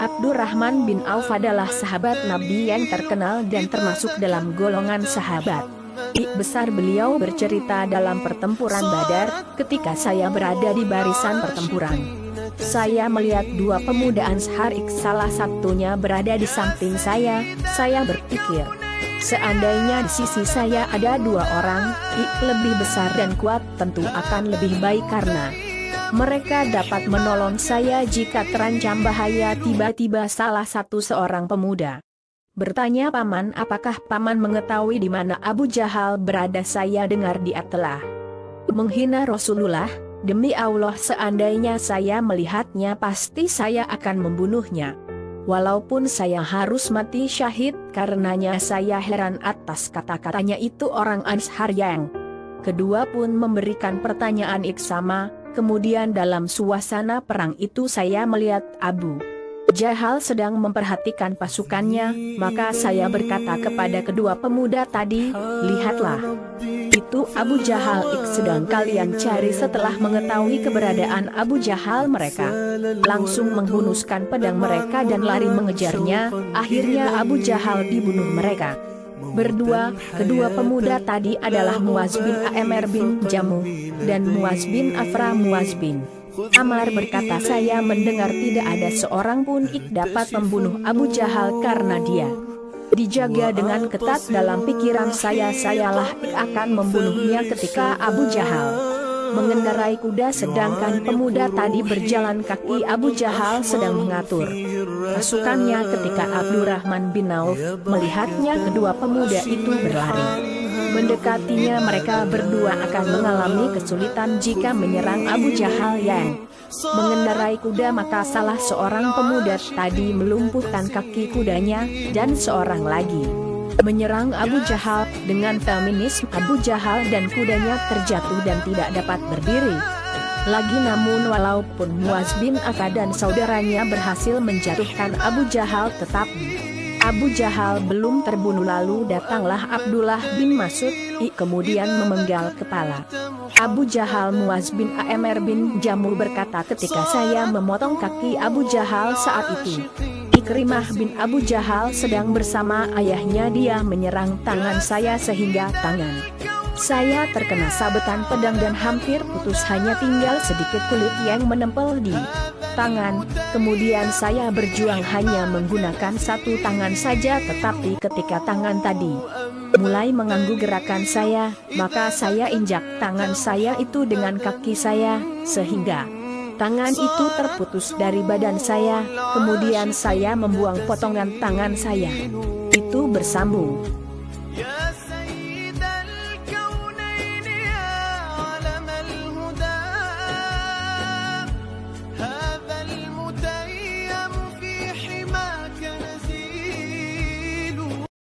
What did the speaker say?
Abdurrahman bin Auf adalah sahabat Nabi yang terkenal dan termasuk dalam golongan sahabat besar. Beliau bercerita dalam pertempuran Badar, ketika saya berada di barisan pertempuran, saya melihat dua pemuda Ansar, salah satunya berada di samping saya. Saya berpikir, seandainya di sisi saya ada dua orang, lebih besar dan kuat, tentu akan lebih baik karena mereka dapat menolong saya jika terancam bahaya. Tiba-tiba salah seorang pemuda bertanya, "Paman, apakah paman mengetahui di mana Abu Jahal berada?" Saya dengar dia telah menghina Rasulullah. Demi Allah, seandainya saya melihatnya pasti saya akan membunuhnya. Walaupun saya harus mati syahid karenanya. Saya heran atas kata-katanya itu orang Ansar yang kedua pun memberikan pertanyaan sama. Kemudian dalam suasana perang itu saya melihat Abu Jahal sedang memperhatikan pasukannya, maka saya berkata kepada kedua pemuda tadi, "Lihatlah, itu Abu Jahal sedang kalian cari." Setelah mengetahui keberadaan Abu Jahal, mereka langsung menghunuskan pedang mereka dan lari mengejarnya. Akhirnya Abu Jahal dibunuh mereka berdua. Kedua pemuda tadi adalah Muaz bin Amr bin Jamuh dan Muaz bin Afra. Muaz bin Amr berkata, "Saya mendengar tidak ada seorang pun dapat membunuh Abu Jahal karena dia dijaga dengan ketat. Dalam pikiran sayalah akan membunuhnya ketika Abu Jahal mengendarai kuda sedangkan pemuda tadi berjalan kaki. Abu Jahal sedang mengatur pasukannya. Ketika Abdurrahman bin Auf melihatnya, kedua pemuda itu berlari mendekatinya. Mereka berdua akan mengalami kesulitan jika menyerang Abu Jahal yang mengendarai kuda. Maka salah seorang pemuda tadi melumpuhkan kaki kudanya dan seorang lagi menyerang Abu Jahal. Dengan feminisme Abu Jahal dan kudanya terjatuh dan tidak dapat berdiri lagi. Namun walaupun Muaz bin Affan dan saudaranya berhasil menjatuhkan Abu Jahal, tetapi Abu Jahal belum terbunuh. Lalu datanglah Abdullah bin Mas'ud, kemudian memenggal kepala Abu Jahal. Muaz bin Amr bin Jamuh berkata, "Ketika saya memotong kaki Abu Jahal saat itu, Ikrimah bin Abu Jahal sedang bersama ayahnya. Dia menyerang tangan saya sehingga tangan saya terkena sabetan pedang dan hampir putus. Hanya tinggal sedikit kulit yang menempel di tangan. Kemudian saya berjuang hanya menggunakan satu tangan saja, tetapi ketika tangan tadi mulai mengganggu gerakan saya, maka saya injak tangan saya itu dengan kaki saya, sehingga tangan itu terputus dari badan saya. Kemudian saya membuang potongan tangan saya itu bersambung